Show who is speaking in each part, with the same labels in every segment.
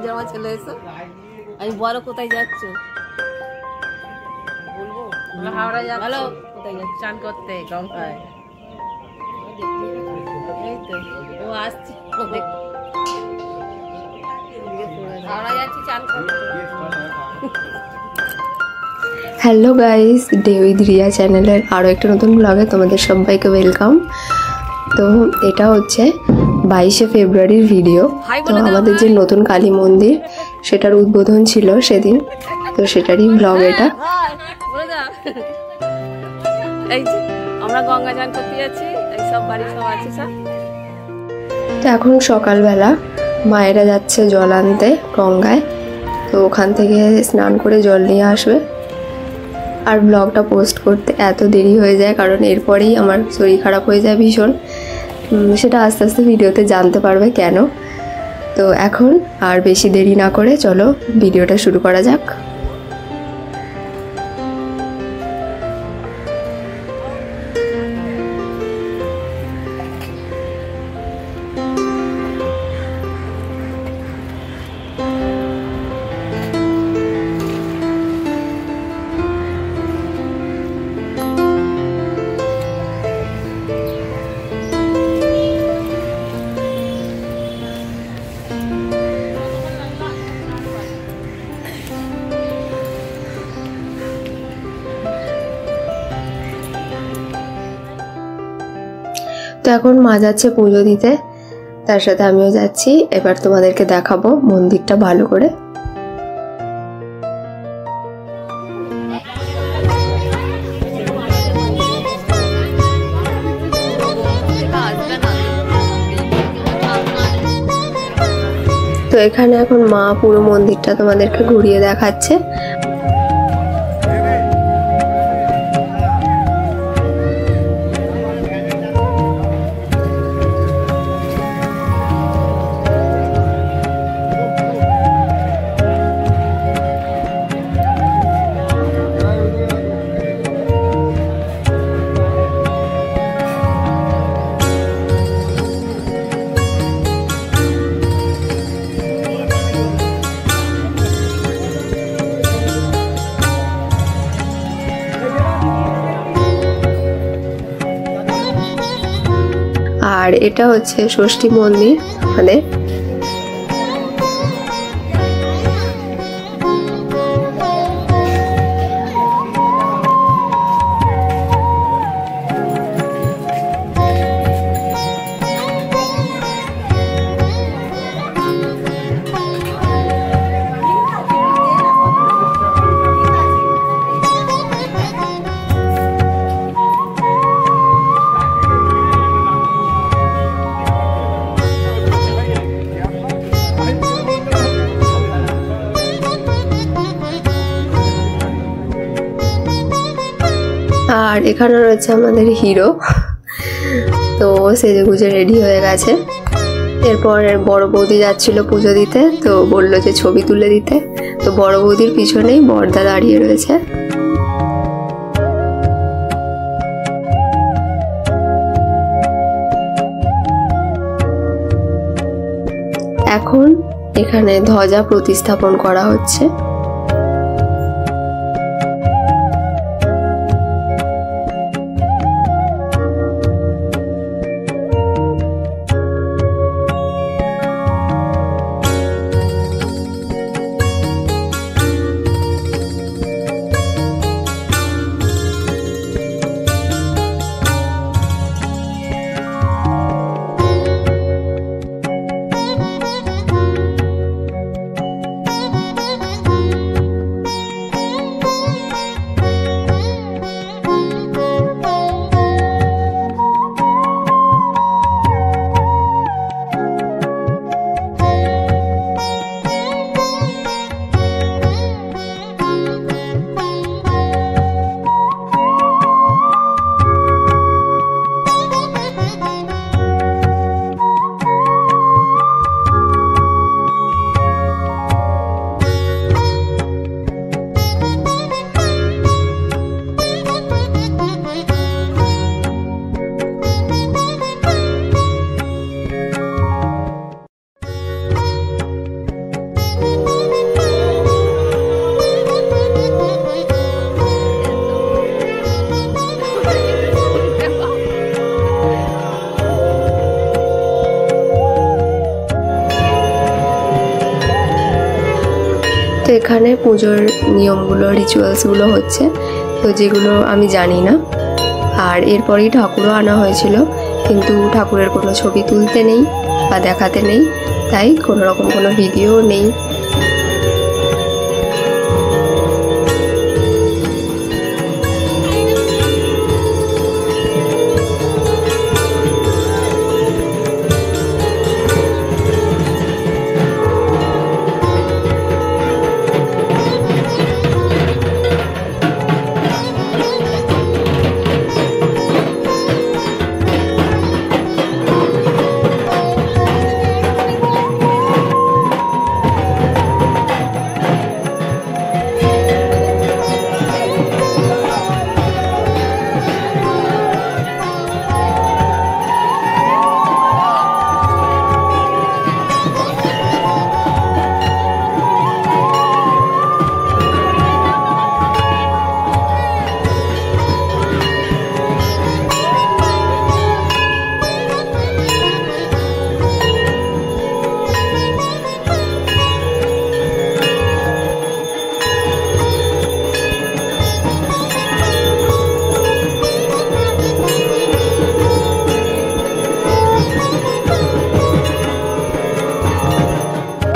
Speaker 1: জামা চলে এসো। আমি বড় কোথায় যাচ্ছ? বলবো হাওড়া যাচ্ছ। ভালো কোথায় যাচ্ছ? চান করতে গঙ্গায়। এই তো ও আসছে, হাওড়া যাচ্ছি চান করতে।
Speaker 2: Hello guys, day with Riya চ্যানেলের আরও একটা নতুন ব্লগে তোমাদের সবাইকে ওয়েলকাম। তো এটা হচ্ছে 22শে ফেব্রুয়ারির ভিডিও। তো আমাদের যে নতুন কালী মন্দির সেটার উদ্বোধন ছিল সেদিন, তো সেটারই ব্লগ এটা।
Speaker 1: এই যে আমরা গঙ্গা চান করতে যাচ্ছি, এই সব বাড়ি সব আছে সব।
Speaker 2: তো এখন সকালবেলা মায়েরা যাচ্ছে জল আনতে গঙ্গায়, তো ওখান থেকে স্নান করে জল নিয়ে আসবে। আর ব্লগটা পোস্ট করতে এত দেরি হয়ে যায় কারণ এরপরেই আমার শরীর খারাপ হয়ে যায় ভীষণ। সেটা আস্তে আস্তে ভিডিওতে জানতে পারবে কেন। তো এখন আর বেশি দেরি না করে চলো ভিডিওটা শুরু করা যাক। তো এখন মা যাচ্ছে পুজো দিতে, তার সাথে আমিও যাচ্ছি। এবার তোমাদেরকে দেখাবো মন্দিরটা ভালো করে। তো এখানে এখন মা পুরো মন্দিরটা তোমাদেরকে ঘুরিয়ে দেখাচ্ছে। আর এটা হচ্ছে ষষ্ঠী মন্দির আমাদের। আর এখানে রয়েছে আমাদের হিরো, তো সেজে গুজে রেডি হয়ে গেছে। এরপর বড় বৌদি যাচ্ছিল পুজো দিতে, তো বললো যে ছবি তুলে দিতে। তো বড় বৌদির পিছনেই বড়দা দাঁড়িয়ে রয়েছে। এখন এখানে ধ্বজা প্রতিস্থাপন করা হচ্ছে। এখানে পুজোর নিয়মগুলো রিচুয়ালসগুলো হচ্ছে, তো যেগুলো আমি জানি না। আর এরপরেই ঠাকুরও আনা হয়েছিল, কিন্তু ঠাকুরের কোনো ছবি তুলতে নেই বা দেখাতে নেই, তাই কোনো রকম কোনো ভিডিও নেই।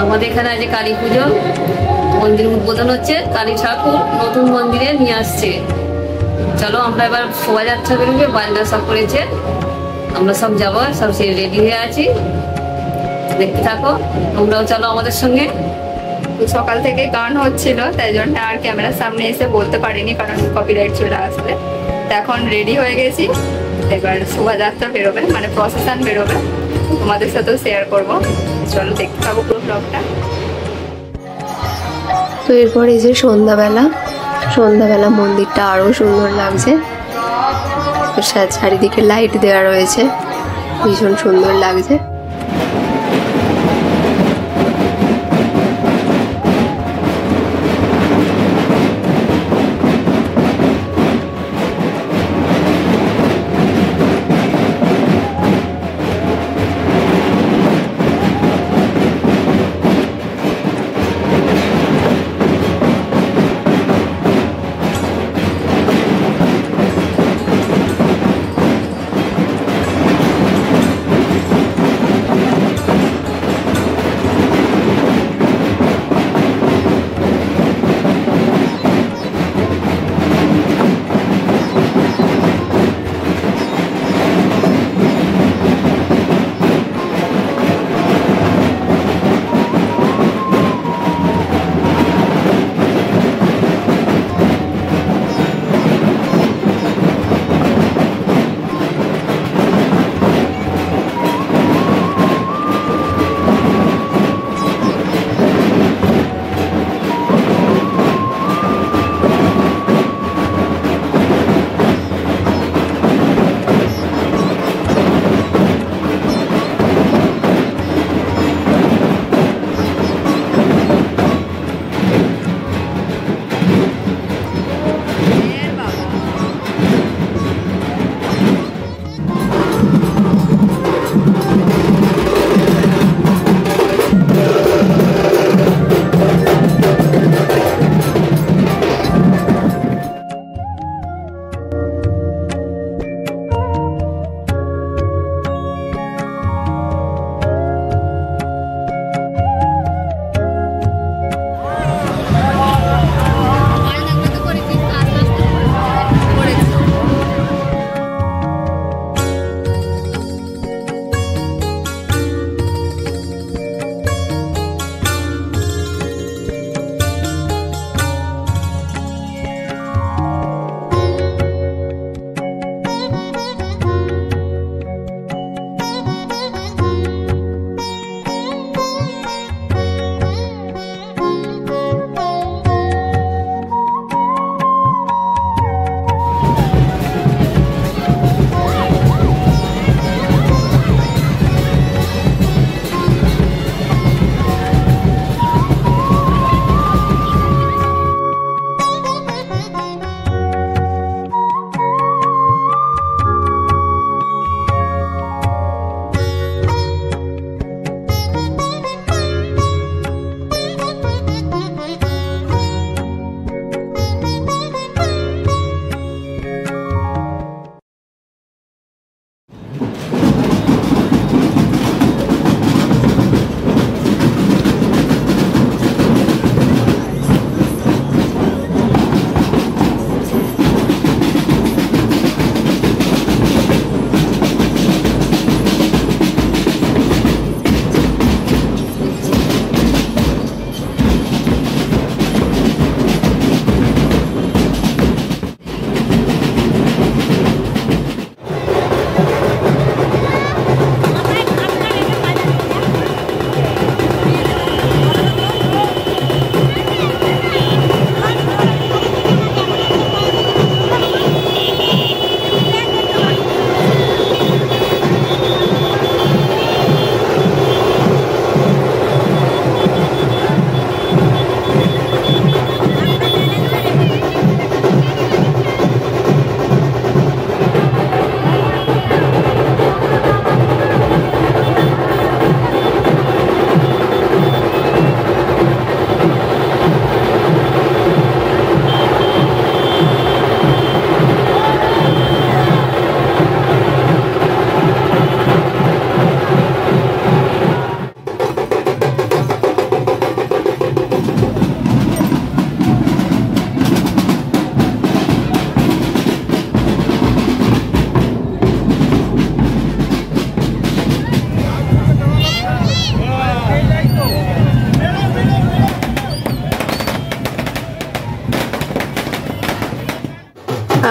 Speaker 1: আমাদের এখানে আজ কালী পুজো, মন্দির উদ্বোধন হচ্ছে। কালী ঠাকুর নতুন মন্দিরে নিয়ে আসছে। চলো আমরা এবার শোভাযাত্রা বেরোবে, বাজনা সব করেছে, আমরা সব যাবো, সব সে রেডি হয়ে আছি, দেখতে থাকো তোমরাও, চলো আমাদের সঙ্গে।
Speaker 3: সকাল থেকে গান হচ্ছিল, তাই জন্য আর ক্যামেরার সামনে এসে বলতে পারিনি, কারণ কপিরাইট চলে আসবে। তো এখন রেডি হয়ে গেছি, এবার শোভাযাত্রা বেরোবে, মানে প্রসেশন বেরোবে, তোমাদের সাথেও শেয়ার করব। চলো দেখতে পাবো পুরো ব্লগটা।
Speaker 2: তো এরপর এই যে সন্ধ্যাবেলা মন্দিরটা আরও সুন্দর লাগছে, চারিদিকে লাইট দেওয়া রয়েছে, ভীষণ সুন্দর লাগছে।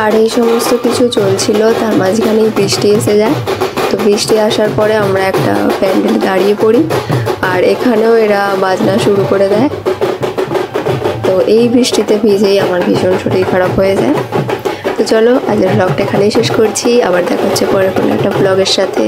Speaker 2: আর এই সমস্ত কিছু চলছিল, তার মাঝখানেই বৃষ্টি এসে যায়। তো বৃষ্টি আসার পরে আমরা একটা প্যান্ডেল দাঁড়িয়ে পড়ি, আর এখানেও এরা বাজনা শুরু করে দেয়। তো এই বৃষ্টিতে ভিজেই আমার ভীষণ শরীর খারাপ হয়ে যায়। তো চলো আজকের ব্লগটা এখানেই শেষ করছি, আবার দেখা হচ্ছে পরে কোনো একটা ব্লগের সাথে।